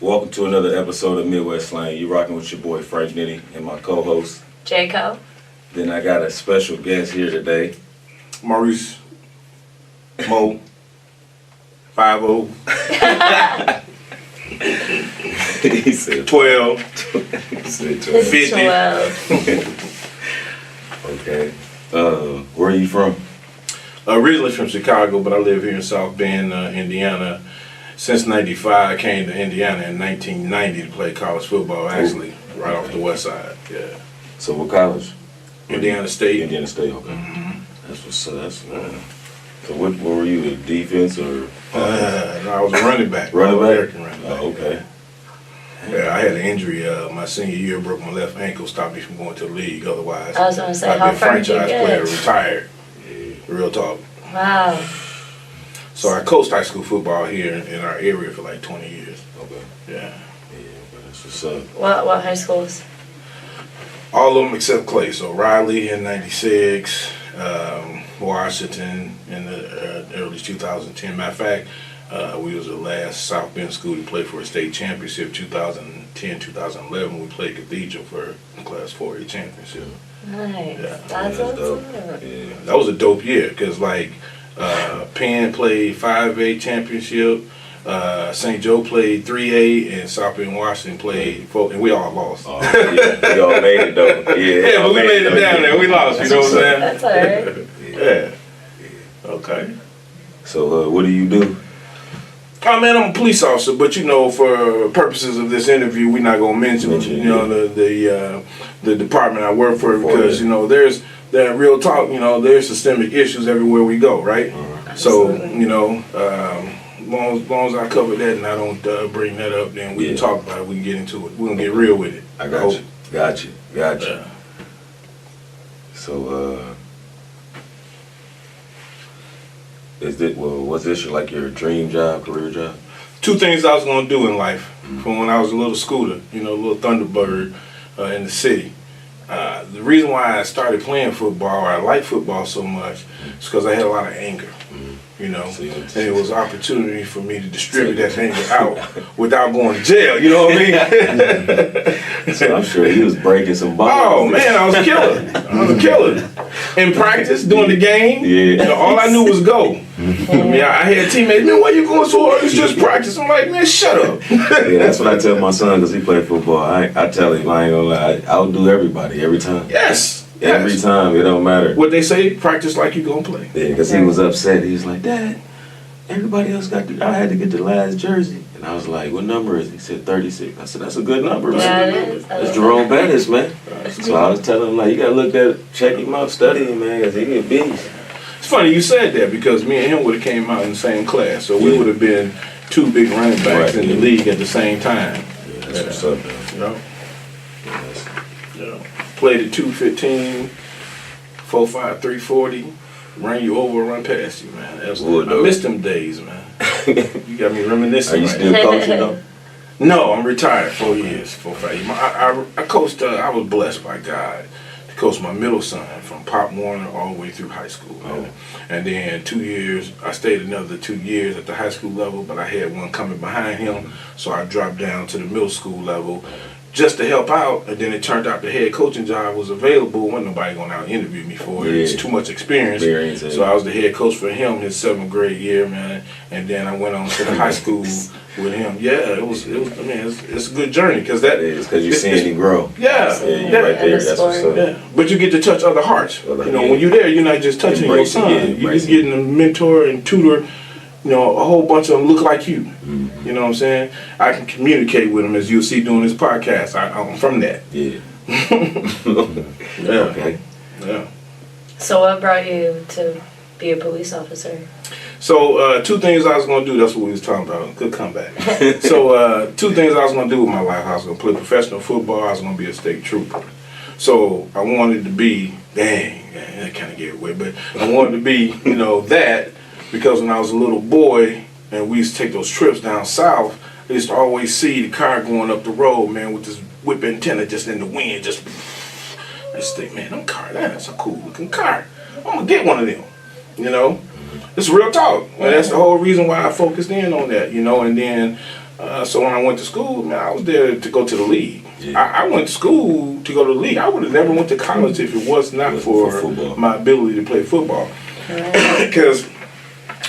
Welcome to another episode of Midwest Slang. You rocking with your boy Frank Nitty and my co-host Jaco. Then I got a special guest here today, Maurice Mo 50. He said 12. He said 50. 12. Okay. Where are you from? Originally from Chicago, but I live here in South Bend, Indiana. Since '95, I came to Indiana in 1990 to play college football, actually, right off the west side. Yeah. So what college? Indiana State. Indiana State, okay. Mm-hmm. That's what's up. So what were you, a defense or? No, I was a running back. Running back? American running back. Oh, okay. Yeah, I had an injury my senior year, broke my left ankle, stopped me from going to the league. Otherwise, I was going to say, I'd how been far did you franchise player, get? retired. Real talk. Wow. So I coached high school football here in our area for like 20 years. Okay. Yeah. Yeah, okay. That's what's up. What high schools? All of them except Clay. So Riley in '96, Washington in the early 2010. Matter of fact, we was the last South Bend school to play for a state championship. 2010, 2011, we played Cathedral for the Class 4A championship. Nice. Yeah. That's dope. awesome. Yeah. That was a dope year because like Penn played 5A championship. St. Joe played 3A, and South Bend Washington played 4, and we all lost. Oh, yeah. We all made it though. Yeah, Yeah, but we made it down there. We lost, you know what I'm saying? That's alright. Yeah. Okay. So what do you do? Oh man, I'm a police officer, but you know, for purposes of this interview, we're not gonna mention you know the department I work for because you know there's real talk. You know, there's systemic issues everywhere we go, right? So you know, as long as I cover that and I don't bring that up, then we can talk about it. We can get into it. We're gonna get real with it. I got you. Got you. Yeah. So was this like your dream job, career job? Two things I was gonna do in life from when I was a little scooter, you know, a little Thunderbird in the city. The reason why I started playing football, or I like football so much, is because I had a lot of anger, you know, and it was an opportunity for me to distribute that anger out without going to jail, you know what I mean? So I'm sure he was breaking some bones. Oh man, I was a killer. I was a killer. In practice, doing the game, you know, all I knew was go. I mean, I had teammates, man, why you going so hard? It's just practice. I'm like, man, shut up. Yeah, that's what I tell my son because he played football. I tell him, I ain't gonna lie, I'll do everybody every time. Yes. Every time, it don't matter. What they say, practice like you gonna play. Yeah, because he was upset. He was like, Dad, everybody else I had to get the last jersey. And I was like, what number is it? He said 36. I said, that's a good number, man. Yeah, it is. That's Jerome Bettis, man. So I was telling him, like, you gotta look at, check him out, study him, man, because he get beast. It's funny you said that because me and him would have came out in the same class, so we would have been two big running backs in the league at the same time. Yeah, that's what's up, man. You know? Yeah, Played at 215, 4.5, 340, run you over, run past you, man. I miss them days, man. You got me reminiscing. Are you right still coaching though? No, I'm retired 4 years, 4 5 years. I coached, I was blessed by God to coach my middle son from Pop Warner all the way through high school. Man. And then 2 years, I stayed another 2 years at the high school level, but I had one coming behind him, so I dropped down to the middle school level just to help out. And then it turned out the head coaching job was available. Wasn't nobody going out and interview me for it. It's too much experience. So I was the head coach for him his 7th grade year, man. And then I went on to the high school with him. Yeah, it was. I mean, it's a good journey because because you're seeing him grow. Yeah, you're right there. That's what's up. Yeah. But you get to touch other hearts. You know, when you're there, you're not just touching your son. You're just getting a mentor and tutor. You know, a whole bunch of them look like you. You know what I'm saying? I can communicate with them as you'll see doing this podcast. I'm from that. Yeah. Yeah. Okay. Yeah. So what brought you to be a police officer? So two things I was gonna do. That's what we was talking about. Good comeback. So two things I was gonna do with my life. I was gonna play professional football. I was gonna be a state trooper. So I wanted to be. That kind of gave away, but I wanted to be. You know that. Because when I was a little boy and we used to take those trips down south, I used to always see the car going up the road, man, with this whip antenna just in the wind. I used to think, man, that's a cool looking car. I'm going to get one of them, you know? It's real talk. And that's the whole reason why I focused in on that, you know. And then, so when I went to school, man, I was there to go to the league. Yeah. I went to school to go to the league. I would have never went to college if it was not for football. my ability to play football. Because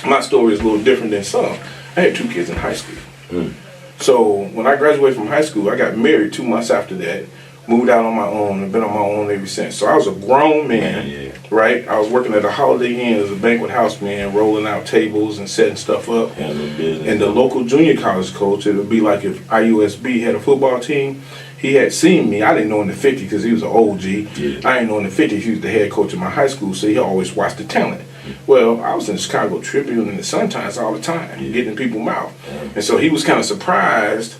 my story is a little different than some. I had 2 kids in high school. So when I graduated from high school, I got married 2 months after that. Moved out on my own and been on my own ever since. So I was a grown man, right? I was working at a Holiday Inn as a banquet house man, rolling out tables and setting stuff up. And the local junior college coach, it would be like if IUSB had a football team, he had seen me. I didn't know in the 50s because he was an OG. I didn't know in the 50s he was the head coach of my high school, so he always watched the talent. Well, I was in the Chicago Tribune and the Sun-Times all the time, getting in people's mouth. And so he was kind of surprised.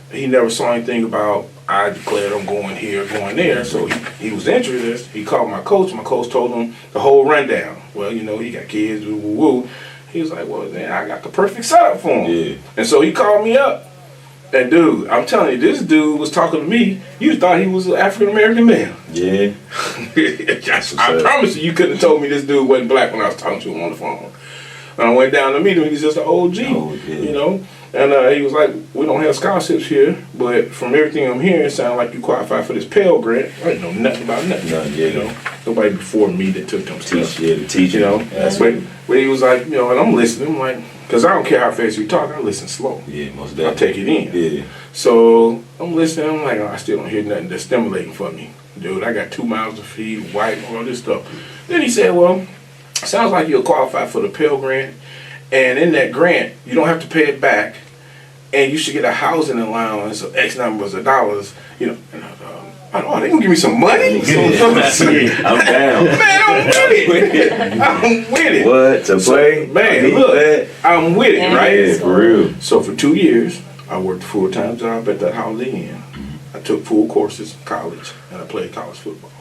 He never saw anything about, I declared I'm going here, going there. So he was interested. He called my coach. My coach told him the whole rundown. Well, you know, he got kids, woo, woo, woo. He was like, well, man, I got the perfect setup for him. Yeah. And so he called me up. And dude, I'm telling you, this dude was talking to me. You thought he was an African-American male. Yeah. I promise you couldn't have told me this dude wasn't black when I was talking to him on the phone. When I went down to meet him, he's just an OG, you know. And he was like, we don't have scholarships here, but from everything I'm hearing, it sounds like you qualify for this Pell Grant. I didn't know nothing about nothing. You know, nobody before me that took them steps. The teacher. You know, but he was like, you know, and I'm listening. I'm like, because I don't care how fast you talk, I listen slow. Yeah, most I definitely. take it in. Yeah. So I'm listening. I'm like, oh, I still don't hear nothing that's stimulating for me. Dude, I got 2 miles to feed, white, all this stuff. Then he said, well, sounds like you'll qualify for the Pell Grant. And in that grant, you don't have to pay it back. And you should get a housing allowance of X numbers of dollars. You know, and I thought, they gonna give me some money? I'm down. Man, I'm with it. I'm with it. What? To play? Man, look, I'm with it, right? Yeah, for real. So for 2 years, I worked a full-time job at that Holiday Inn. I took full courses in college, and I played college football.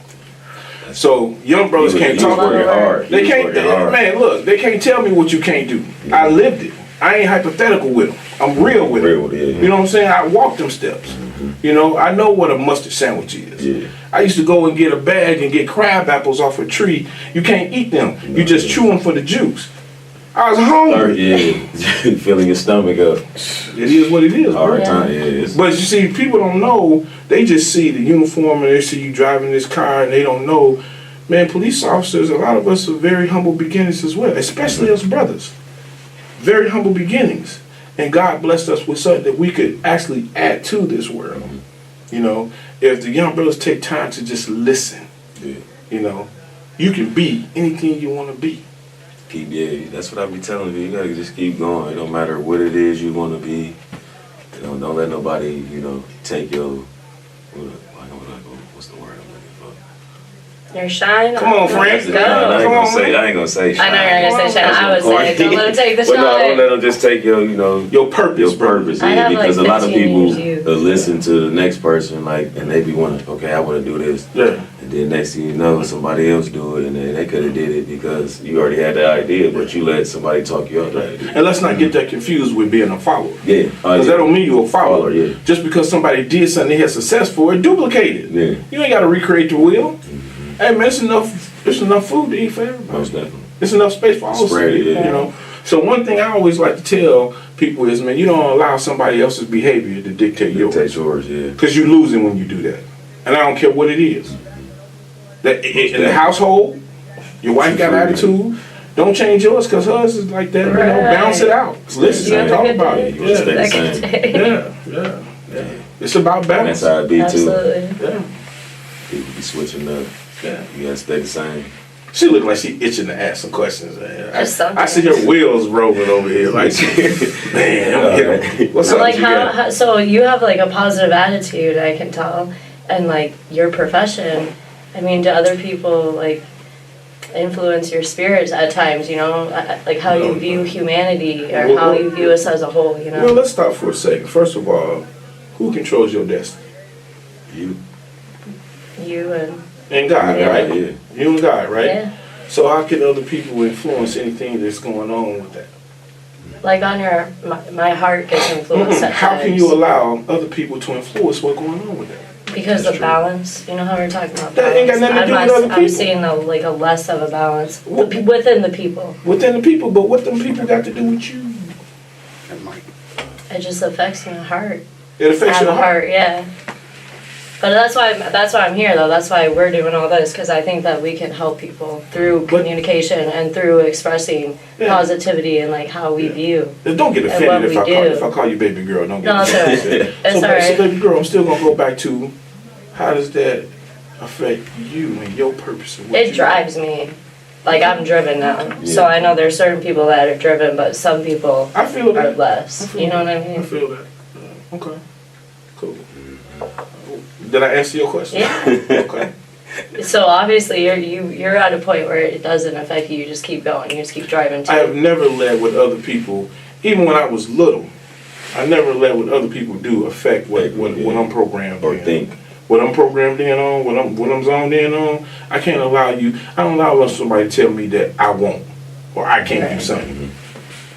So young brothers can't talk about it. They can't, man, look, they can't tell me what you can't do. I lived it. I ain't hypothetical with them. I'm real with them. You know what I'm saying? I walk them steps. You know, I know what a mustard sandwich is. I used to go and get a bag and get crab apples off a tree. You can't eat them. You just chew them for the juice. I was hungry. Filling your stomach up. It is what it is. Hard time, But you see, people don't know. They just see the uniform and they see you driving this car and they don't know. Man, police officers, a lot of us are very humble beginnings as well, especially us brothers. Very humble beginnings. And God blessed us with something that we could actually add to this world. You know, if the young brothers take time to just listen, you know, you can be anything you want to be. That's what I be telling you. You gotta just keep going. It don't matter what it is you want to be. You know, don't let nobody, you know, take your, what's the word I'm looking for? Your shine. Come on, friends. Go. I ain't gonna say shine. I know you're gonna say shine. I would say don't let them take the shine. But no, don't let them just take your, you know, your purpose. I because like a lot of 15 people years, listen to the next person, like, and they be wanting, okay, I want to do this. And then next thing you know, somebody else do it, and then they could have did it because you already had the idea, but you let somebody talk you out the idea. And let's not get that confused with being a follower. Because that don't mean you're a follower. Just because somebody did something they had success for it, duplicate it. You ain't got to recreate the wheel. Hey man, it's enough food to eat for everybody. Most definitely. It's enough space for all of us. You know. So one thing I always like to tell people is, man, you don't allow somebody else's behavior to dictate yours. Because you're losing when you do that. And I don't care what it is. That in the household, your wife got attitude. Don't change yours because hers is like that. You know, balance it out. Listen, talk about it. It's about balance. That's how it be too. Absolutely. People be switching up. You gotta stay the same. She look like she itching to ask some questions. Man. I see her wheels rolling over here. Like, man, what's up? Like how, so you have like a positive attitude, I can tell, and like your profession. I mean, do other people like influence your spirits at times? You know, like how you view humanity or how you view us as a whole. You know. Well, let's stop for a second. First of all, who controls your destiny? You and God, right? You and God, right? Yeah. So how can other people influence anything that's going on with that? Like on my heart gets influenced at How times. can you allow other people to influence what's going on with that? Because That's the true. balance, you know how we're talking about That ain't got balance. nothing to do with other I'm people. seeing a less of a balance within the people. Within the people, but what them people got to do with you? That might. It just affects my heart. It affects I have your a heart. heart, yeah. But that's why I'm here though. That's why we're doing all this, because I think that we can help people through communication and through expressing Yeah. positivity and like how we view. Don't get And what offended we if I do. call you baby girl. Don't get No, it's offended. alright. It's So alright. baby girl, I'm still gonna go back to how does that affect you and your purpose? And what It you- drives me. Like I'm driven now, so Yeah. I know there's certain people that are driven, but some people I feel are that. less. You know what I I mean? feel that. Okay. Cool. Did I answer your question? Yeah. Okay. So obviously you're at a point where it doesn't affect you. You just keep going. You just keep driving too. I have never let what other people, even when I was little, I never let what other people do affect what I'm programmed Or in. think. What I'm programmed in on, what I'm zoned in on. I can't allow you. I don't allow somebody to tell me that I won't or I can't do Right. something.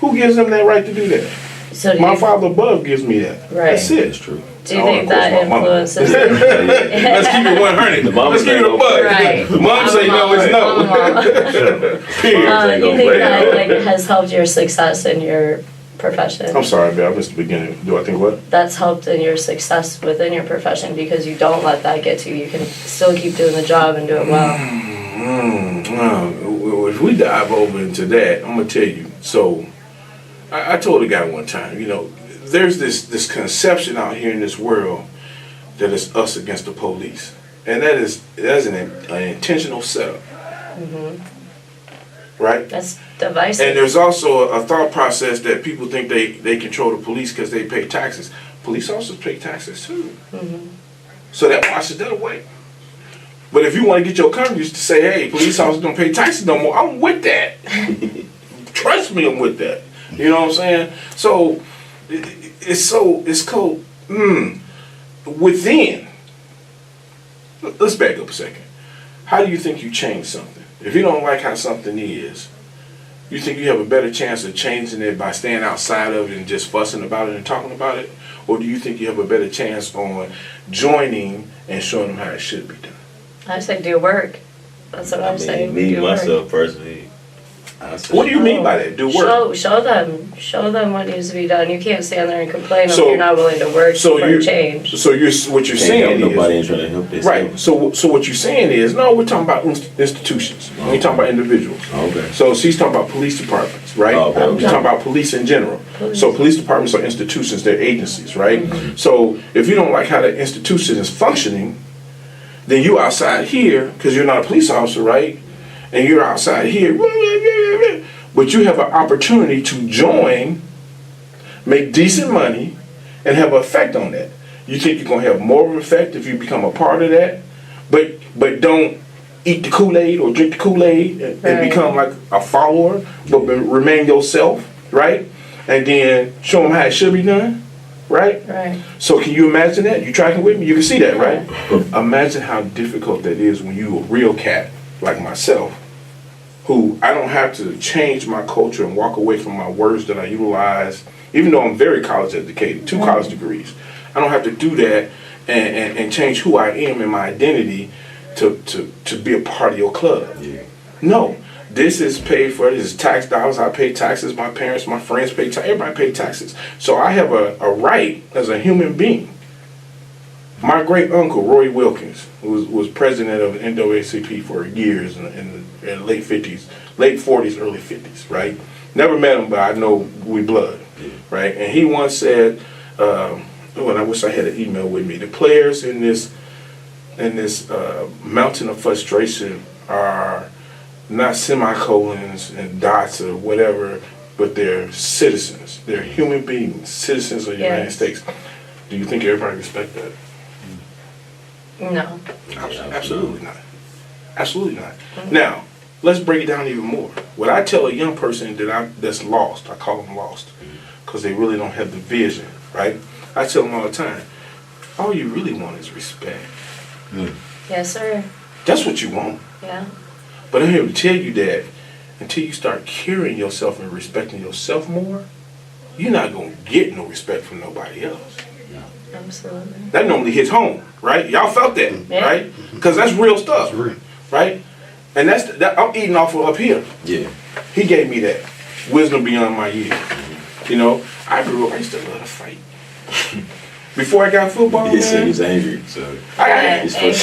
Who gives them that right to do that? So do My you, Father above gives me that. Right. That's it. That's true. do you Oh, think of course, that my mama. influences? Let's keep it 100. The mama Let's keep it a say bud. Right. Mom say no, it's no. I'm a mama. Period. Ain't You gonna think play that out. like has helped your success in your profession? I'm sorry, man. I missed the beginning. Do I think what? That's helped in your success within your profession because you don't let that get to you. You can still keep doing the job and do it well. Well, if we dive over into that, I'm gonna tell you. So, I told a guy one time, there's this conception out here in this world that it's us against the police, and that's an intentional setup, right? That's divisive. And there's also a thought process that people think they control the police because they pay taxes. Police officers pay taxes too, so that washes that away. But if you want to get your Congress to say, hey, police officers don't pay taxes no more, I'm with that. Trust me, I'm with that. You know what I'm saying? So, it's called, within. Let's back up a second. How do you think you change something? If you don't like how something is, you think you have a better chance of changing it by staying outside of it and just fussing about it and talking about it? Or do you think you have a better chance on joining and showing them how it should be done? I say do work. That's what I'm saying. Me do work. myself personally, I say, What do you mean by that? Do work. Show them what needs to be done. You can't stand there and complain So- if you're not willing to work for change. So what you're can't saying help is nobody ain't trying to help this. right. So what you're saying is no. We're talking about institutions. We ain't talking about individuals. Okay. So she's talking about police departments, right? Oh, okay, okay. She's talking about police in general. So police departments are institutions. They're agencies, right? So if you don't like how the institution is functioning, then you outside here because you're not a police officer, right? And you're outside here, but you have an opportunity to join, make decent money, and have an effect on that. You think you're gonna have more of an effect if you become a part of that, but don't eat the Kool-Aid or drink the Kool-Aid and Right. become like a follower, but remain yourself, right? And then show them how it should be done, right? Right. So can you imagine that? You tracking with me? You can see that, right? Imagine how difficult that is when you a real cat like myself, who I don't have to change my culture and walk away from my words that I utilize, even though I'm very college educated, 2 college degrees. I don't have to do that and change who I am and my identity to be a part of your club. Yeah. No. This is paid for. This is tax dollars. I pay taxes. My parents, my friends pay taxes. Everybody pay taxes. So I have a right as a human being. My great uncle, Roy Wilkins, was president of NAACP for years in the late 50s, late 40s, early 50s, right? Never met him, but I know we blood, right? And he once said, and I wish I had an email with me, the players in this mountain of frustration are not semicolons and dots or whatever, but they're citizens. They're human beings, citizens of the United States. Do you think everybody respect that? No. Absolutely not. Absolutely not. Now, let's break it down even more. What I tell a young person that's lost, I call them lost, because they really don't have the vision, right? I tell them all the time, all you really want is respect. Yes, sir. That's what you want. Yeah. But I'm here to tell you that until you start carrying yourself and respecting yourself more, you're not going to get no respect from nobody else. Absolutely. That normally hits home, right? Y'all felt that, right? Because that's real stuff, right? And that I'm eating off of up here. Yeah. He gave me that wisdom beyond my years. You know, I grew up. I used to love to fight. Before I got football, He said man, he's angry, so.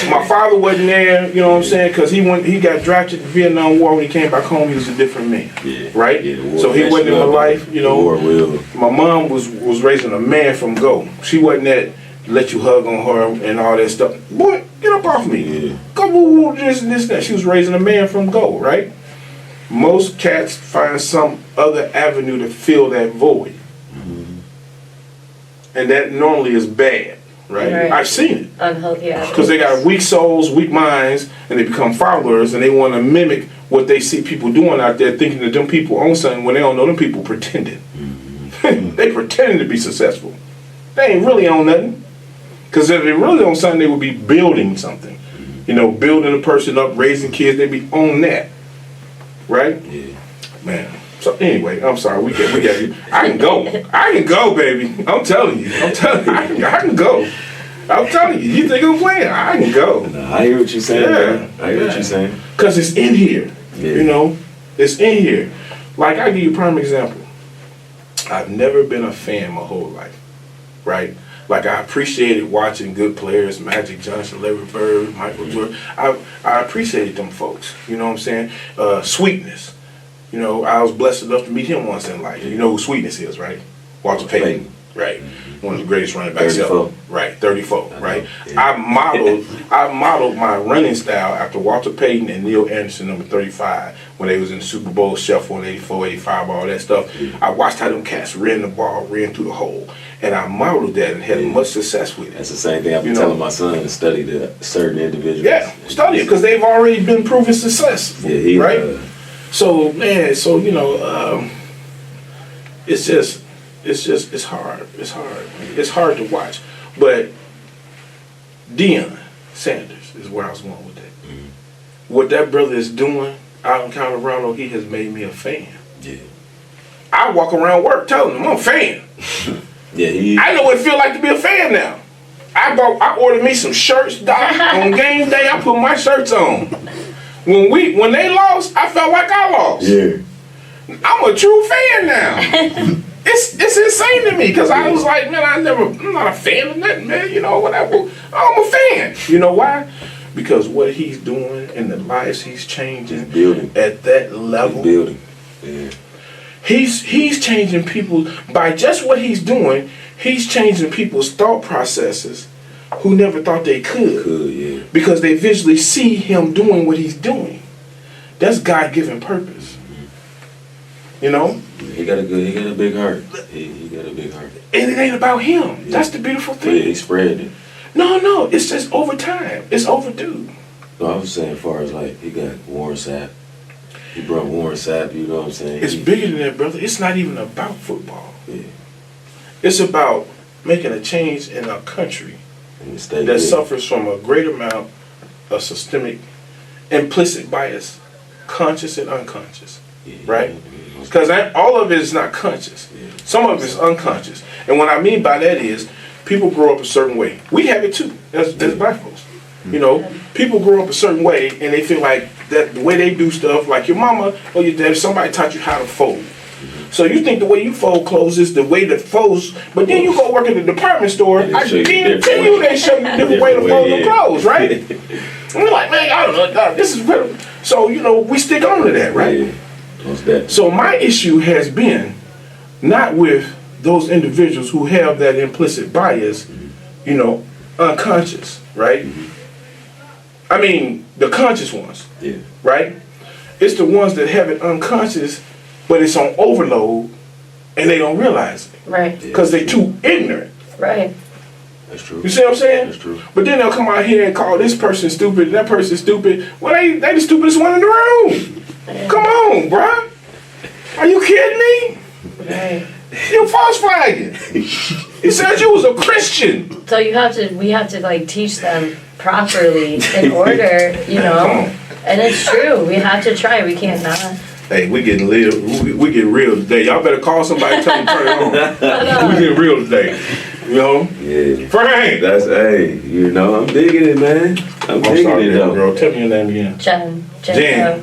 my father wasn't there. You know what I'm saying? Because he got drafted in the Vietnam War. When he came back home, he was a different man. Yeah. Right. Yeah, So he wasn't in my life. You know. War will. My mom was raising a man from go. She wasn't that let you hug on her and all that stuff. Boy, get up off me. Yeah. Go woo this and this and that. She was raising a man from go, right? Most cats find some other avenue to fill that void. And that normally is bad, right? I've seen it. Unhealthy habits. Because they got weak souls, weak minds, and they become followers, and they want to mimic what they see people doing out there, thinking that them people own something when they don't know them people pretending. They pretending to be successful. They ain't really own nothing. Because if they really own something, they would be building something. You know, building a person up, raising kids, they'd be on that. Right? Yeah. Man. So anyway, I'm sorry. We got you. I can go, baby. I'm telling you. I can go. I'm telling you. You think I'm playing? I can go. Nah, I hear what you're saying. Yeah. I hear what you're saying. Cause it's in here. Yeah. You know, it's in here. Like I give you a prime example. I've never been a fan my whole life, right? Like I appreciated watching good players, Magic Johnson, Larry Bird, Michael Jordan. I appreciated them folks. You know what I'm saying? Sweetness. You know, I was blessed enough to meet him once in life. You know who Sweetness is, right? Walter Payton. Right. One of the greatest running backs ever. Right, 34, right? Yeah. I modeled my running style after Walter Payton and Neil Anderson, number 35, when they was in the Super Bowl shuffle in 84, 85, all that stuff. Yeah. I watched how them cats ran the ball, ran through the hole. And I modeled that and had much success with it. That's the same thing I've been telling my son to study the certain individuals. Yeah, study it because they've already been proven successful. Yeah, right? So, man, you know, it's hard. It's hard to watch. But Deion Sanders is where I was going with that. Mm-hmm. What that brother is doing out in Colorado, he has made me a fan. Yeah. I walk around work telling him I'm a fan. Yeah, I know what it feels like to be a fan now. I ordered me some shirts, Doc. On game day, I put my shirts on. When they lost, I felt like I lost. Yeah. I'm a true fan now. It's insane to me because I was like, man, I'm not a fan of nothing, man. You know, whatever. I'm a fan. You know why? Because what he's doing and the lives he's changing at that level. Yeah. He's changing people by just what he's doing. He's changing people's thought processes who never thought they could. Because they visually see him doing what he's doing. That's God-given purpose. You know? He got a big heart. He got a big heart. And it ain't about him. Yeah. That's the beautiful thing. Yeah, he spread it. No, it's just over time. It's overdue. No, I was saying as far as like, he got Warren Sapp. He brought Warren Sapp, you know what I'm saying? It's bigger than that, brother. It's not even about football. Yeah. It's about making a change in our country that suffers from a great amount of systemic, implicit bias, conscious and unconscious, right? Because all of it is not conscious. Some of it is unconscious. And what I mean by that is people grow up a certain way. We have it too, as black folks. You know, people grow up a certain way and they feel like that the way they do stuff, like your mama or your dad, somebody taught you how to fold. So you think the way you fold clothes is the way that folds, but then you go work in the department store, I guarantee you they show you a different way to fold the clothes, right? And we're like, man, I don't know, this is incredible. So, you know, we stick on to that, right? So my issue has been not with those individuals who have that implicit bias, you know, unconscious, right? I mean, the conscious ones, right? It's the ones that have it unconscious, but it's on overload, and they don't realize it. Right. Because they're too ignorant. Right. That's true. You see what I'm saying? That's true. But then they'll come out here and call this person stupid, that person stupid. Well, they the stupidest one in the room. Come on, bruh. Are you kidding me? Right. You're false flagging. He said you was a Christian. So we have to like teach them properly in order, you know. And it's true. We have to try. We can't not. Hey, we getting real. We getting real today. Y'all better call somebody and tell them to turn it on. We getting real today. You know? Yeah. Frank! That's, hey, you know, I'm digging it, man. I'm digging sorry, it, though. girl. Tell me your name again. Jen.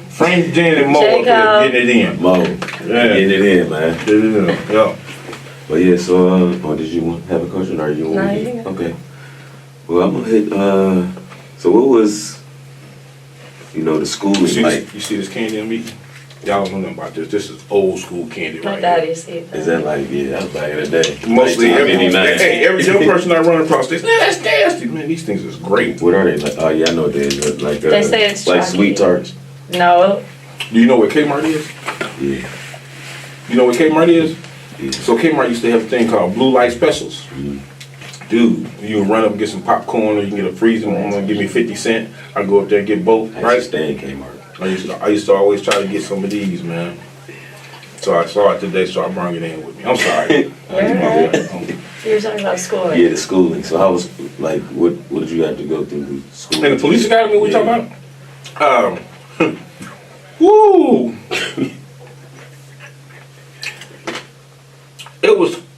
Frank, Jen, and Mo up there getting it in. Mo. Yeah. Getting it in, man. Get it in. Yeah. But yeah, so, did you have a question or you want No, me you to? can go. Okay. Well, I'm gonna hit, so what was, you know, the schooling like? You see this candy I'm eating? Y'all don't know nothing about this. This is old school candy My right dad here. used to eat that. Is that like, yeah, that was back in the day. Mostly every 1989. every young person I run across this, man, that's nasty. Man, these things is great. What are they? Like, oh yeah, I know what they is. Like, They say it's like chalky. sweet tarts. No. Do you know what Kmart is? Yeah. You know what Kmart is? Yeah. So Kmart used to have a thing called blue light specials. Mm. Dude, you can run up and get some popcorn, or you can get a freezer one and give me 50 cents. I go up there and get both, I right? used to stay in Kmart. I used to always try to get some of these, man. So I saw it today, so I brought it in with me. I'm sorry. You were talking about school. Yeah, the schooling. So how was, like, what did you have to go through the school? In the police academy, we Yeah. talking about? Woo!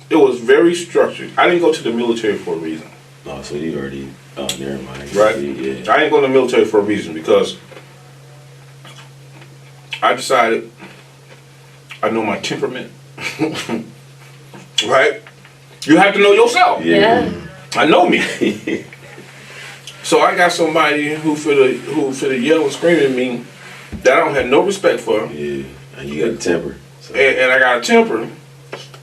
It was very structured. I didn't go to the military for a reason. Oh, so you already, oh, never mind. Right? Yeah. I didn't go to the military for a reason because I decided I know my temperament. Right? You have to know yourself. Yeah. I know me. So I got somebody who for the yell and scream at me that I don't have no respect for. Yeah, and you got a temper. So. And I got a temper.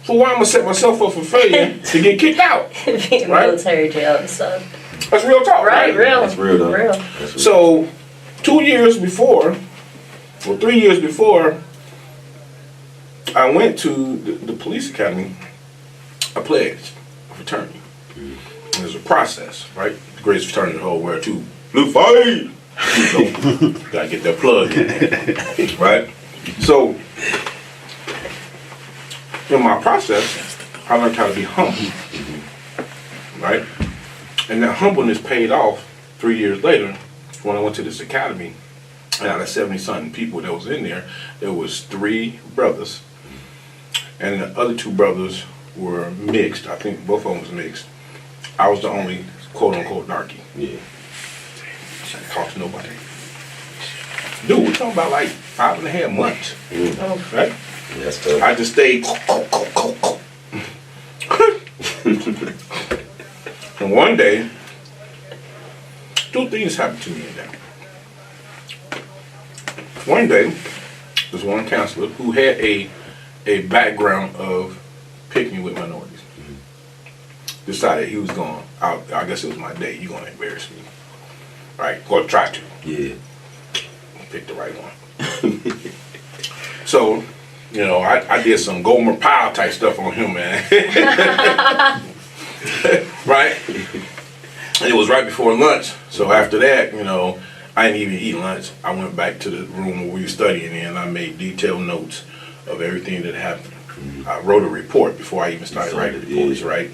So why I'm gonna set myself up for failure to get kicked out? Being in Right? military jail and stuff. That's real talk, right? Real. That's real, though. Real. That's real. So 2 years before, or 3 years before, I went to the police academy. I pledged a fraternity. There's a process, right? The greatest fraternity in the whole world, too. Blue fight! Gotta get that plug in there, right? So, in my process, I learned how to be humble, right? And that humbleness paid off 3 years later when I went to this academy. And out of 70-something people that was in there was 3 brothers. And the other 2 brothers were mixed. I think both of them was mixed. I was the only quote-unquote darkie. Yeah. I didn't talk to nobody. Dude, we're talking about like 5.5 months, Oh. right? Yeah, that's tough. I just stayed. And one day, 2 things happened to me in that. One day, there's one counselor who had a background of picking with minorities. Decided he was going, I guess it was my day, you're going to embarrass me. Right? Or try to. Yeah. Pick the right one. So, you know, I did some Gomer Pyle type stuff on him, man. Right? And it was right before lunch. So after that, you know, I didn't even eat lunch. I went back to the room where we were studying in and I made detailed notes of everything that happened. I wrote a report before I even started writing reports, right?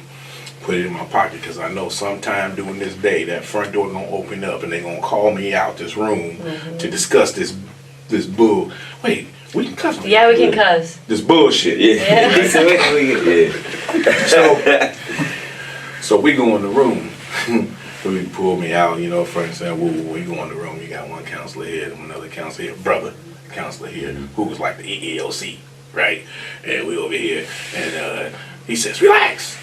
Put it in my pocket because I know sometime during this day that front door gonna open up and they're gonna call me out this room to discuss this bull. Wait, we can cuss. Yeah, we can cuss. This bullshit. Yeah. Yeah. So we go in the room. So he pulled me out, you know, front and saying, whoa, you go in the room, you got one counselor here, another counselor here, brother counselor here, who was like the EEOC, right? And we over here, and he says, relax.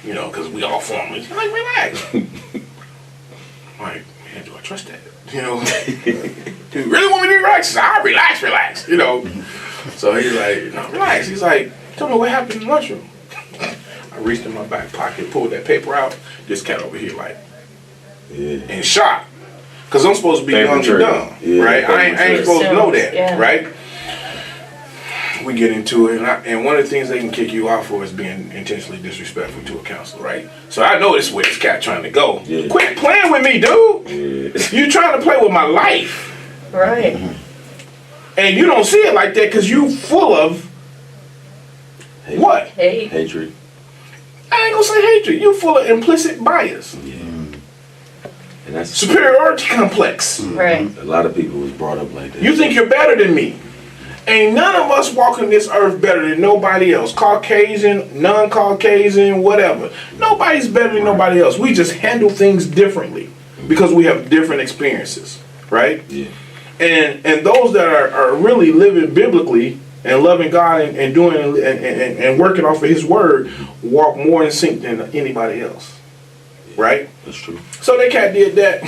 You know, because we all formal. He's like, relax. I'm like, man, do I trust that? You know, do you really want me to relax? He said, relax, you know. So he's like, no, relax. He's like, tell me what happened in the lunchroom. I reached in my back pocket, pulled that paper out. This cat over here, like, in shock. Because I'm supposed to be young and dumb, right? I ain't supposed to know that, right? We get into it, and one of the things they can kick you out for is being intentionally disrespectful to a counselor, right? So I know this is where this cat trying to go. Yeah. Quit playing with me, dude. Yeah. You trying to play with my life. Right. And you don't see it like that because you full of what? Hate. Hatred. I ain't gonna say hatred. You full of implicit bias. Yeah. And that's superiority complex. Right. A lot of people was brought up like that. You think you're better than me. Ain't none of us walking this earth better than nobody else. Caucasian, non-Caucasian, whatever. Nobody's better than nobody else. We just handle things differently because we have different experiences, right? Yeah. And those that are really living biblically and loving God and doing and working off of His word walk more in sync than anybody else, right? That's true. So that cat did that.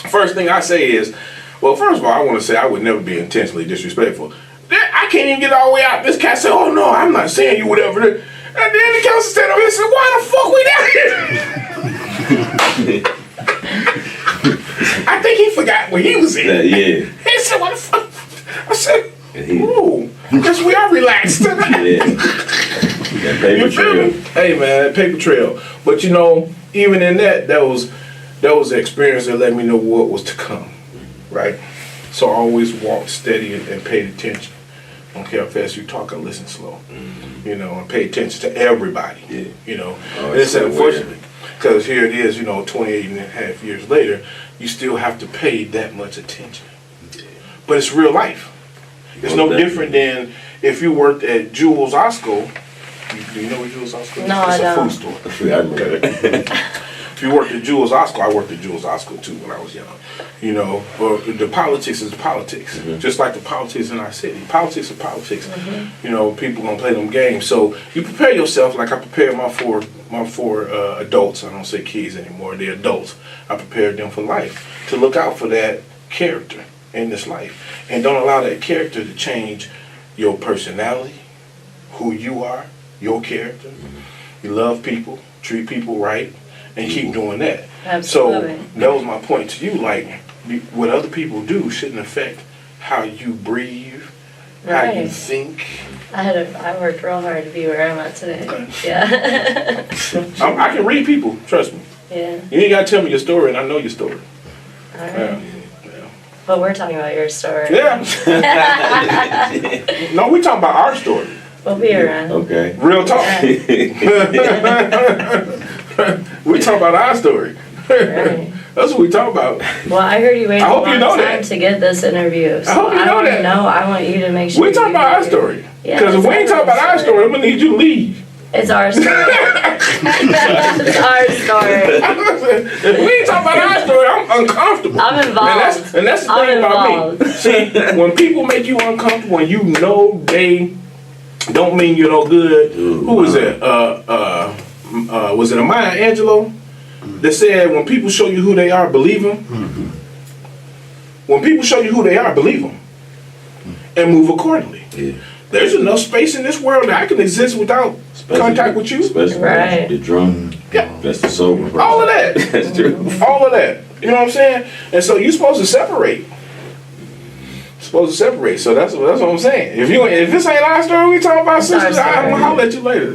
First thing I say is, well, first of all, I want to say I would never be intentionally disrespectful. I can't even get all the way out. This cat said, "Oh no, I'm not saying you whatever." And then the counselor said, "Oh, he said, why the fuck we down here?" I think he forgot where he was in. Yeah. He said, "What the fuck?" I said, "Ooh, guess we are relaxed." Yeah. That paper You feel trail. me? Hey man, that paper trail. But you know, even in that was the experience that let me know what was to come, right? So I always walked steady and paid attention. Don't care how fast you talk, I listen slow. You know, and pay attention to everybody. Yeah. You know, Oh, and it's so unfortunately, because here it is, you know, 28 and a half years later, you still have to pay that much attention. But it's real life. It's no different than if you worked at Jewel's Osco. Do you know where Jewel's Osco is? No, it's I don't. a food store. I remember. If you worked at Jewel's Osco, I worked at Jewel's Osco too when I was young. You know, but the politics is politics. Just like the politics in our city. Politics is politics. You know, people gonna play them games. So you prepare yourself like I prepared my four adults. I don't say kids anymore. They're adults. I prepared them for life to look out for that character in this life, and don't allow that character to change your personality, who you are, your character. You love people, treat people right, and keep doing that. Absolutely. So that was my point to you. Like, what other people do shouldn't affect how you breathe, how you Right. think. I worked real hard to be where I'm at today. Okay. Yeah. I can read people, trust me. Yeah. You ain't gotta tell me your story, and I know your story. All right. Yeah. But we're talking about your story. Yeah. No, we talking about our story. We'll be around. Okay. Real talk. We talking about our story. Right. That's what we talk about. Well, I heard you waited I a hope you long know time that. to get this interview. So I hope you know wanna that. know. I want you to make sure. We talking you about our do. story. Yeah, Because if we ain't it's talking about our story, I'm gonna need you to leave. It's our story. It's our story. If we ain't talking about our story, I'm uncomfortable. I'm involved. And that's the I'm thing about me. involved. See, when people make you uncomfortable and you know they don't mean you're no good. Who was that? Was it Maya Angelou that said, when people show you who they are, believe them? When people show you who they are, believe them. And move accordingly. Yeah. There's enough space in this world that I can exist without contact with you. Especially Right. the drum. Yeah. That's the sober person. All of that. That's true. All of that. You know what I'm saying? And so you're supposed to separate. Supposed to separate. So that's what I'm saying. If this ain't our story, we talking about It's our sisters. I'm story. gonna holler at you later.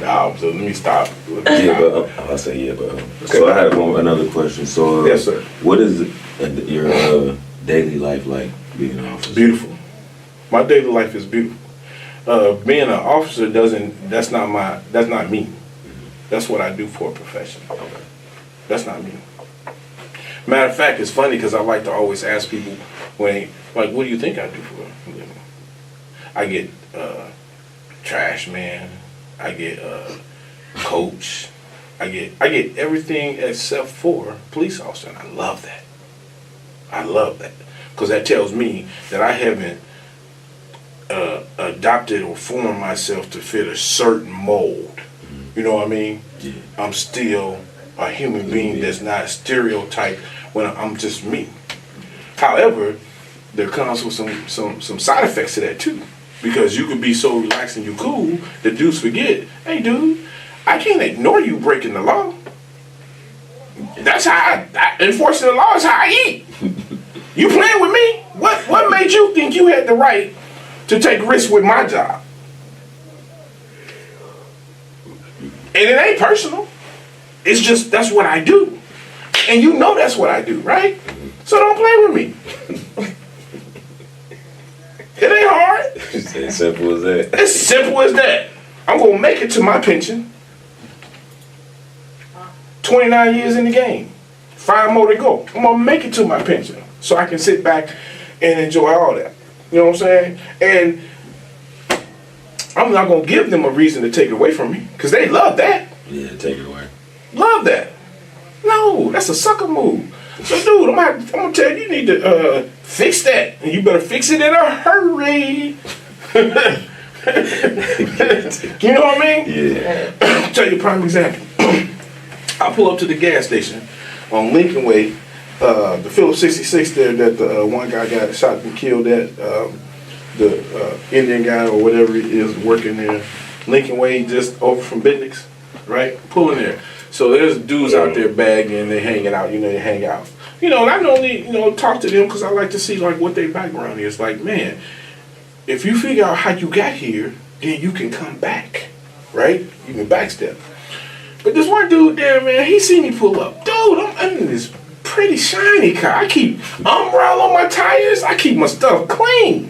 No, so let me stop. Yeah, but I'll say yeah, but so I had another question. So Yes, sir. What is your daily life like being an officer? Beautiful. My daily life is beautiful. Being an officer that's not me. That's what I do for a profession. That's not me. Matter of fact, it's funny because I like to always ask people what do you think I do for a living? I get trash man, I get coach, I get everything except for police officer, and I love that. I love that because that tells me that I haven't adopted or formed myself to fit a certain mold. You know what I mean? Yeah. I'm still a human being that's not stereotyped when I'm just me. However, there comes with some side effects to that too. Because you could be so relaxed and you cool that dudes forget, hey dude, I can't ignore you breaking the law. That's how enforcing the law is how I eat. You playing with me? What made you think you had the right to take risks with my job? And it ain't personal. It's just, that's what I do. And you know that's what I do, right? So don't play with me. It ain't hard. It's as simple as that. It's simple as that. I'm going to make it to my pension. 29 years in the game. 5 more to go. I'm going to make it to my pension. So I can sit back and enjoy all that. You know what I'm saying? And I'm not gonna give them a reason to take it away from me, because they love that. Yeah, take it away. Love that. No, that's a sucker move. So, dude, I'm gonna tell you, you need to fix that, and you better fix it in a hurry. You know what I mean? Yeah. I'll tell you a prime example. I pull up to the gas station on Lincoln Way, the Phillips 66 there that the one guy got shot and killed at, the Indian guy or whatever he is working there. Lincoln Way, just over from Bitnick's, right? Pulling there. So there's dudes out there bagging, they hanging out, they hang out. And I normally, talk to them because I like to see like what their background is. Like, man, if you figure out how you got here, then you can come back, right? You can backstep. But this one dude there, man, he seen me pull up. Dude, I'm in this pretty shiny car. I keep Umbrella on my tires. I keep my stuff clean.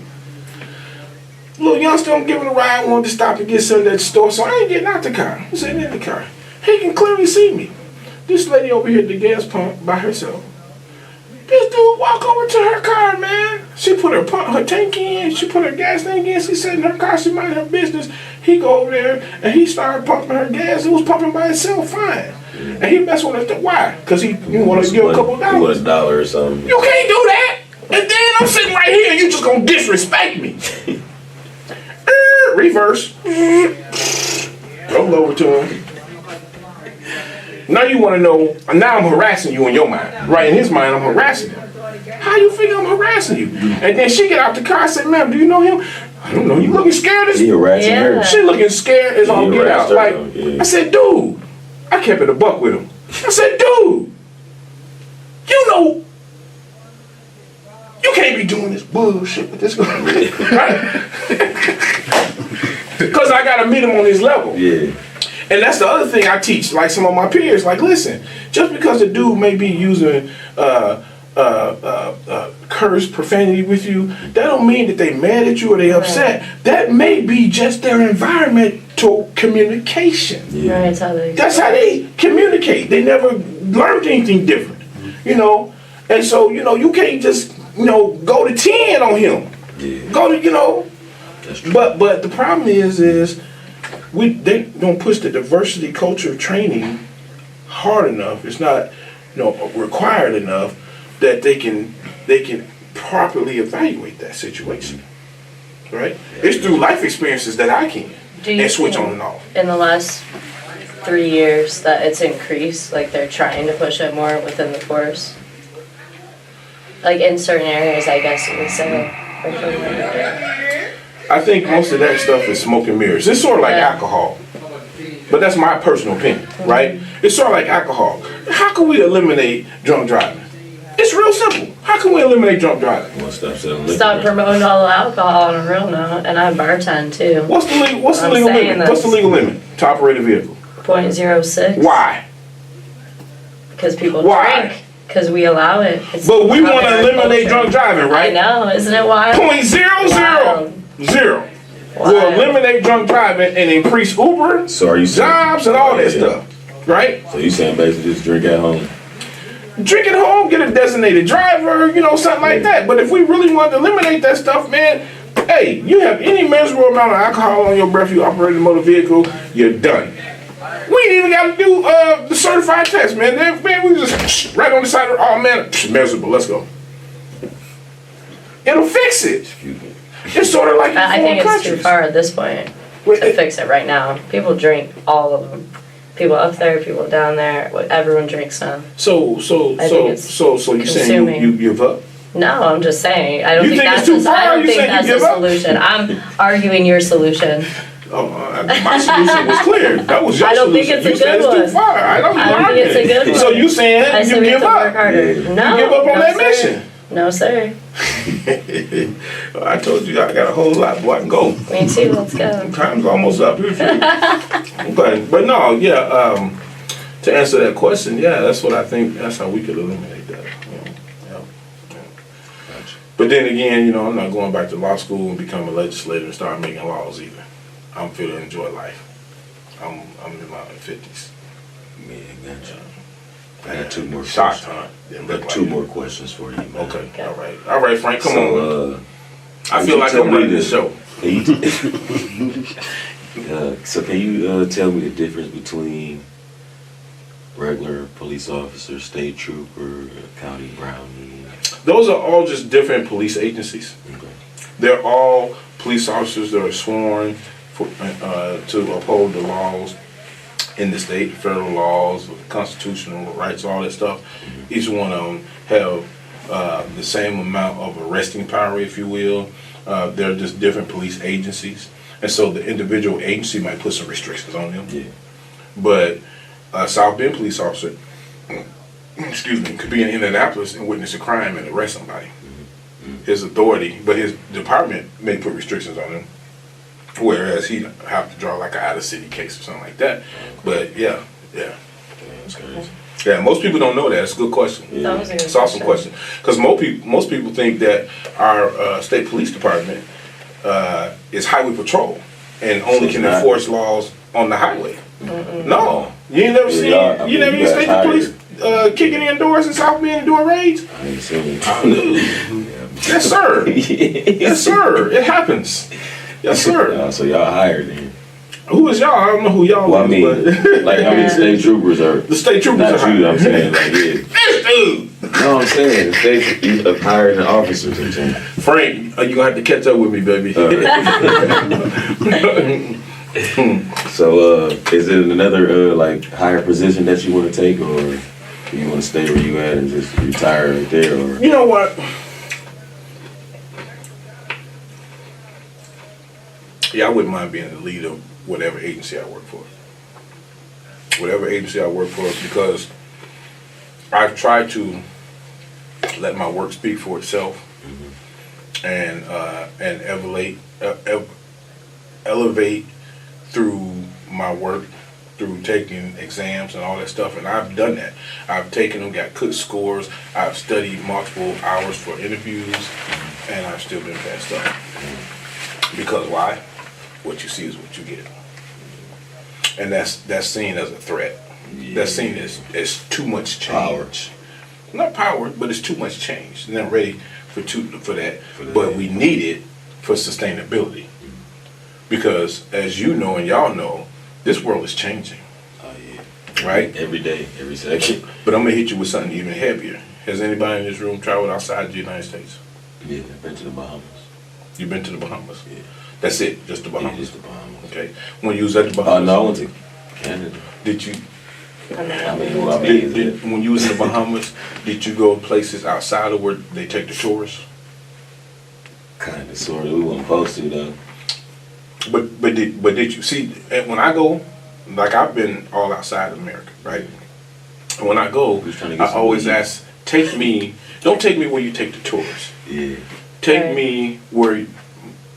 Little youngster I'm giving a ride, wanted to stop and get something at the store, so I ain't getting out the car. I'm sitting in the car. He can clearly see me. This lady over here at the gas pump by herself. This dude walk over to her car, man. She put her tank in, she put her gas tank in, she sat in her car, she minded her business. He go over there and he started pumping her gas. It was pumping by itself fine. And he messed with her. Why? Because he wanted to give a couple dollars. $1 or something. You can't do that. And then I'm sitting right here and you just gonna disrespect me. Reverse. Roll over to him. Now you want to know, now I'm harassing you in your mind. Right, in his mind, I'm harassing him. How you figure I'm harassing you? And then she get out the car and said, ma'am, do you know him? I don't know. You looking scared as... He harassing her. She looking scared as all get out. Like, I said, dude, I kept it a buck with him. I said, dude, you can't be doing this bullshit with this guy. Right? Because I got to meet him on his level. Yeah. And that's the other thing I teach, like some of my peers. Like, listen, just because a dude may be using curse, profanity with you, that don't mean that they mad at you or they upset. Right. That may be just their environmental communication. Yeah. Right, that's how they communicate. They never learned anything different, And so, you can't just, go to 10 on him. Yeah. Go to, That's true. But the problem is they don't push the diversity culture training hard enough. It's not, required enough that they can properly evaluate that situation. Right? It's through life experiences that I can and switch on and off. In the last 3 years that it's increased, like they're trying to push it more within the force? Like in certain areas, I guess you would say. I think most of that stuff is smoke and mirrors. It's sort of like alcohol. But that's my personal opinion, right? It's sort of like alcohol. How can we eliminate drunk driving? It's real simple. How can we eliminate drunk driving? Stop promoting all the alcohol on a real note, and I bartend too. What's the legal limit? What's the legal limit to operate a vehicle? 0.06. Why? Because people drink. Because we allow it. But we want to eliminate drunk driving, right? I know, isn't it wild? 0.000. Will eliminate drunk driving and increase Uber, jobs, and all that stuff, right? So you saying basically just drink at home? Drink at home, get a designated driver, something like that. But if we really want to eliminate that stuff, man, hey, you have any measurable amount of alcohol on your breath, you operate a motor vehicle, you're done. We ain't even got to do the certified test, man. Man, we just right on the side of measurable, let's go. It'll fix it. It's sort of like I think it's too far at this point to fix it right now. People drink, all of them. People up there, people down there. Everyone drinks now. So you saying you give up? No, I'm just saying. I don't think that's the solution. I'm arguing your solution. My solution was clear. That was your solution. I don't think it's a good one. It's too far. I don't think it's a good one. So you saying you give up? No, you give up on that mission? No, sir. I told you I got a whole lot, boy. I can go. Me too. Let's go. Time's almost up here. But no, yeah. To answer that question, yeah, that's what I think. That's how we could eliminate that. But then again, I'm not going back to law school and become a legislator and start making laws either. I'm fit to enjoy life. I'm in my 50s. Yeah, gotcha. I got two more Shocked, questions. huh? I got two more questions for you, man. Okay. All right, Frank, come on. I feel like I'm running the show. So can you tell me the difference between regular police officer, state trooper, county brownie? Those are all just different police agencies. Okay. They're all police officers that are sworn to uphold the laws in the state, federal laws, constitutional rights, all that stuff. Mm-hmm. Each one of them have the same amount of arresting power, if you will. They're just different police agencies. And so the individual agency might put some restrictions on them. Yeah. But a South Bend police officer, could be in Indianapolis and witness a crime and arrest somebody. Mm-hmm. His authority, but his department may put restrictions on him, whereas he'd have to draw like an out-of-city case or something like that. But yeah. That's crazy. Yeah, most people don't know that. It's a good question. Yeah. That was a good it's an awesome question. Because most people think that our state police department is highway patrol and only can enforce laws on the highway. Mm-mm. No, you ain't never seen. You never seen state police kicking in doors in South Bend and doing raids. I ain't seen it. Yes, sir. Yes, sir. It happens. Yes, sir. So y'all hired then. Who is y'all? I don't know who y'all well, I mean, like how many state troopers are? The state troopers not are hired. You, I'm saying, like, yeah. This dude! No, I'm saying, the state of hiring the officers, I'm saying. Frank, you're going to have to catch up with me, baby. So, is it another, like, higher position that you want to take, or you want to stay where you at and just retire right there, or? You know what? Yeah, I wouldn't mind being the lead of whatever agency I work for. Whatever agency I work for, because I've tried to let my work speak for itself, mm-hmm. and elevate through my work, through taking exams and all that stuff, and I've done that. I've taken them, got good scores, I've studied multiple hours for interviews, and I've still been passed up. Because why? What you see is what you get. And that's seen as a threat. Yeah. That's seen as too much change. Power. Not power, but it's too much change. And I'm ready for that. But we need it for sustainability. Because as you know and y'all know, this world is changing. Oh yeah. Right? Every day, every second. But I'm gonna hit you with something even heavier. Has anybody in this room traveled outside the United States? Yeah, I've been to the Bahamas. You've been to the Bahamas? Yeah. That's it, just the Bahamas? Yeah, just the Bahamas. Okay. When you was at the Bahamas? No, I went to Canada. Did you? When you was in the Bahamas, did you go places outside of where they take the tourists? Kind of, sort of. We weren't supposed to, though. But did you see? When I go, like I've been all outside of America, right? And when I go, I always ask, don't take me where you take the tourists. Yeah. Take me where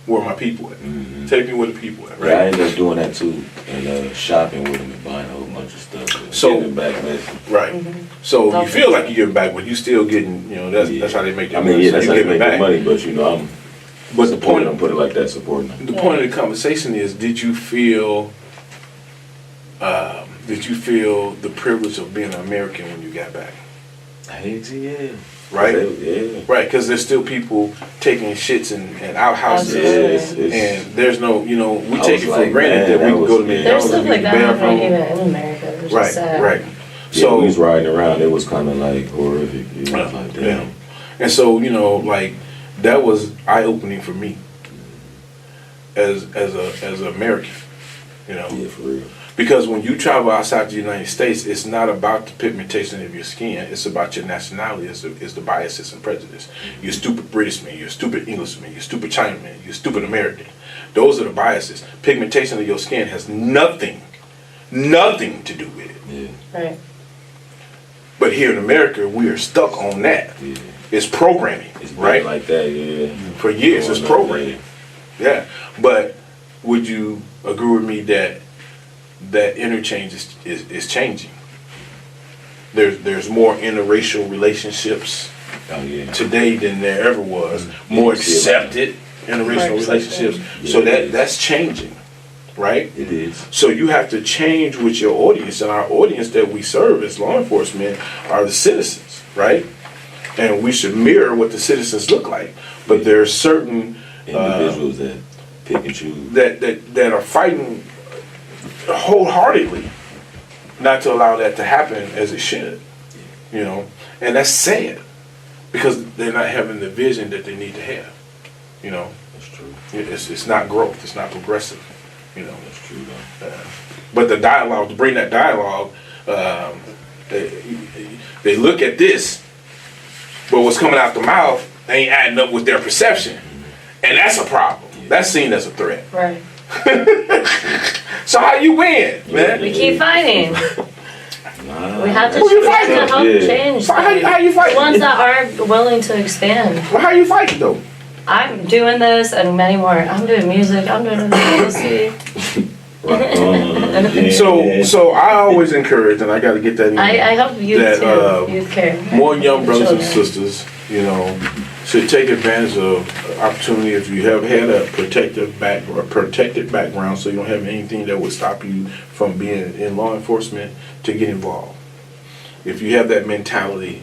my people at. Mm-hmm. Take me where the people at, right? Yeah, I ended up doing that too, and shopping with them and buying a whole bunch of stuff. So giving back message. Right. Mm-hmm. So you feel like you're giving back, but you still getting, that's how they make their money. I mean, yeah, that's how they make their money, but But the point, I'm put it like that, supporting them. The point of the conversation is, did you feel the privilege of being an American when you got back? Heck yeah. Right? Yeah. Right, because there's still people taking shits in outhouses, and there's no, we take it for granted that we can go to There's McDonald's stuff and like get the that happening even bathroom. in America, which is sad. Right. So So we was riding around, it was kind of like horrific. It was like, damn. Yeah. And so, like, that was eye-opening for me as an American, Yeah, for real. Because when you travel outside the United States, it's not about the pigmentation of your skin. It's about your nationality. It's the biases and prejudice. You're a stupid Britishman. You're a stupid Englishman. You're a stupid Chinaman. You're a stupid American. Those are the biases. Pigmentation of your skin has nothing to do with it. Yeah. Right. But here in America, we are stuck on that. Yeah. It's programming, it's right? Like that, yeah. For years, it's programming. Yeah. But would you agree with me that interchange is changing? There's more interracial relationships today than there ever was. More accepted interracial relationships. So that's changing. right? It is. So you have to change with your audience, and our audience that we serve as law enforcement are the citizens, right? And we should mirror what the citizens look like. But there are certain individuals that pick and choose that are fighting wholeheartedly not to allow that to happen as it should, you know, and that's sad because they're not having the vision that they need to have, you know. That's true. It's not growth. It's not progressive, you know. That's true though. But the dialogue, to bring that dialogue, they look at this, but what's coming out the mouth ain't adding up with their perception, and that's a problem. That's seen as a threat. Right. So how you win, man? We keep fighting. Nah. We have to, Who you we have to fighting? help Yeah. change. So how you The fighting? ones that are willing to expand. Well, how you fighting though? I'm doing this and many more. I'm doing music. I'm doing publicity. So I always encourage, and I got to get that in. I help youth that, too. Youth care. More young brothers and Children. sisters, you know, should take advantage of opportunity if you have had a protected background, so you don't have anything that would stop you from being in law enforcement to get involved. If you have that mentality,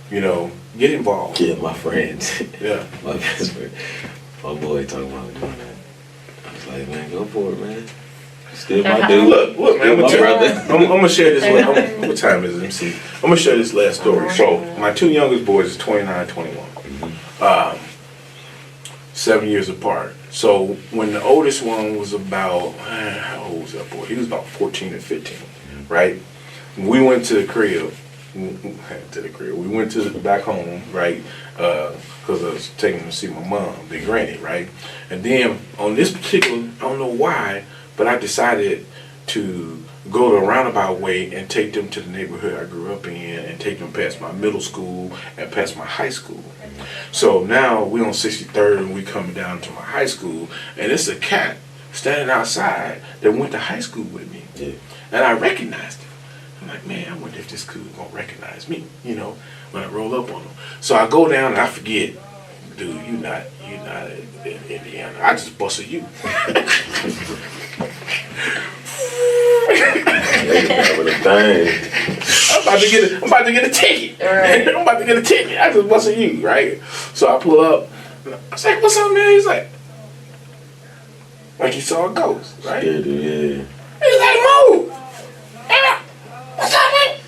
you know, get involved. Yeah, my friends. Yeah. My best friend. My boy talking about doing that. I was like, man, go for it, man. Still my dude. Look, man, Still my brother. I'm gonna share this. What time is it? Let me see. I'm gonna share this last story. So my two youngest boys is 29, 21, 7 years apart. So when the oldest one was about, how old was that boy? He was about 14 or 15, right? We went to the crib. We went to back home, right? Because I was taking them to see my mom, Big Granny, right? And then on this particular, I don't know why, but I decided to go the roundabout way and take them to the neighborhood I grew up in and take them past my middle school and past my high school. So now we on 63rd and we coming down to my high school, and it's a cat standing outside that went to high school with me. Yeah. And I recognized him. I'm like, man, I wonder if this kid gonna recognize me, you know, when I roll up on him. So I go down and I forget, dude, you not in Indiana. I just busted you. I'm about to get a ticket. Right. I'm about to get a ticket. I just busted you, right? So I pull up. I was like, what's up, man? He's like he saw a ghost, right? Yeah, dude, He's like, move. Hey, what's up, man?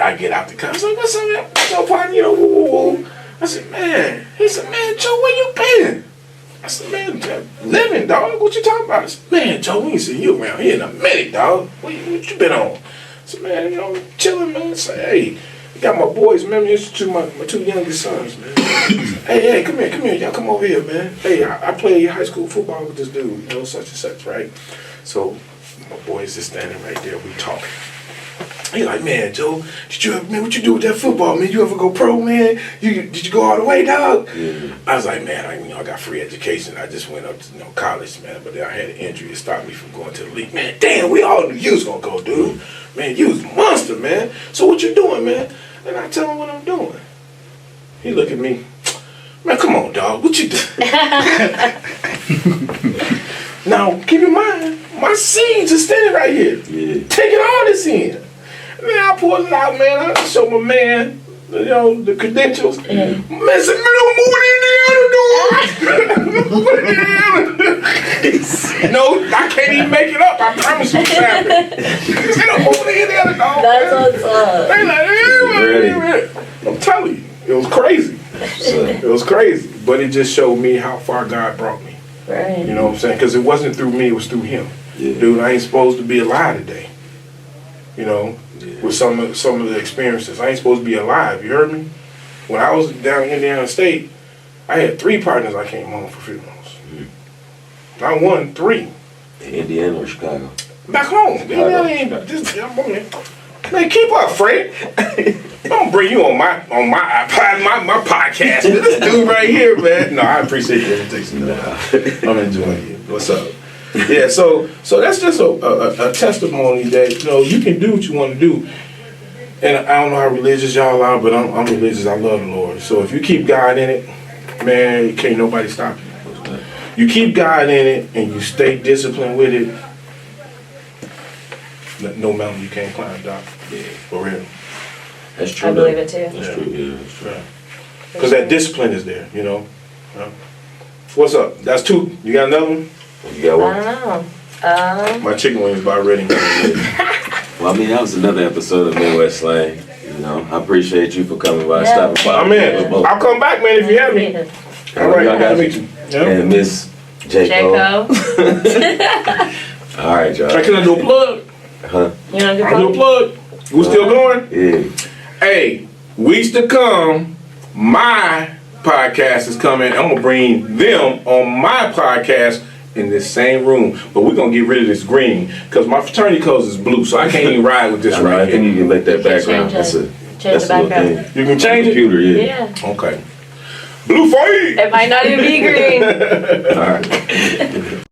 I get out the car. I was like, what's up, man? What's up, partner? You know, woo, woo, woo. I said, man. He said, man, Joe, where you been? I said, man, living, dog. What you talking about? I said, man, Joe, we ain't seen you around here in a minute, dog. What you been on? I said, man, you know, chilling, man. I said, hey, I got my boys, man. Introduce my two youngest sons, man. hey, come here, y'all come over here, man. Hey, I play high school football with this dude, you know, such and such, right? So my boys just standing right there, we talking. He like, man, Joe, man, what you do with that football, man? You ever go pro, man? Did you go all the way, dog? Yeah. I was like, man, I got free education. I just went up to college, man, but then I had an injury that stopped me from going to the league. Man, damn, we all knew you was gonna go, dude. Man, you was a monster, man. So what you doing, man? And I tell him what I'm doing. He look at me, man, come on, dog, what you doing? Now, keep in mind, my seeds are standing right here. Yeah. Taking all this in. Man, I pulled it out, man. I show my man, you know, the credentials. Yeah. Man, said, man, don't move to Indiana, dog. No, I can't even make it up. I promise you it's happening. He said, don't move to Indiana, dog. That's what's up. They like, hey, I'm telling you, it was crazy. It was crazy. But it just showed me how far God brought me. Right. You know what I'm saying? Because it wasn't through me, it was through him. Yeah. Dude, I ain't supposed to be alive today. You know, with some of the experiences. I ain't supposed to be alive, you heard me? When I was down in Indiana State, I had 3 partners I came home for funerals. Not 1, 3. In Indiana or Chicago? Back home. Indiana ain't just, man, keep up, Fred. I'm gonna bring you on my iPod, my podcast. This dude right here, man. No, I appreciate the invitation. I'm enjoying you. What's up? Yeah, so that's just a testimony that, you know, you can do what you want to do. And I don't know how religious y'all are, but I'm religious. I love the Lord. So if you keep God in it, man, can't nobody stop you. you keep God in it and you stay disciplined with it, no mountain you can't climb, Doc. Yeah. For real. That's true. I believe though. it too. That's true. Yeah, that's true. Because that discipline is there, you know. Yeah. What's up? That's 2. You got another one? You got I one? don't know. My chicken wings about ready. Well, I mean, that was another episode of Midwest Slang. You know, I appreciate you for coming by, Yeah. stopping by. I'm in. I'll come back, man, if you have me. All right, y'all nice to got meet you. Yeah. And Miss J. Cole. All right, y'all. Can I do a plug? Huh? You know, I'll do a plug. We still going? Yeah. Hey, weeks to come, my podcast is coming. I'm gonna bring them on my podcast in this same room, but we're gonna get rid of this green because my fraternity colors is blue, so I can't even ride with this I, mean, right I think here. you can make that You can background. change That's it. a Change the that's a little background. thing. You can change it. Computer, yeah. Yeah. Okay. Blue for you. It might not even be green. All right.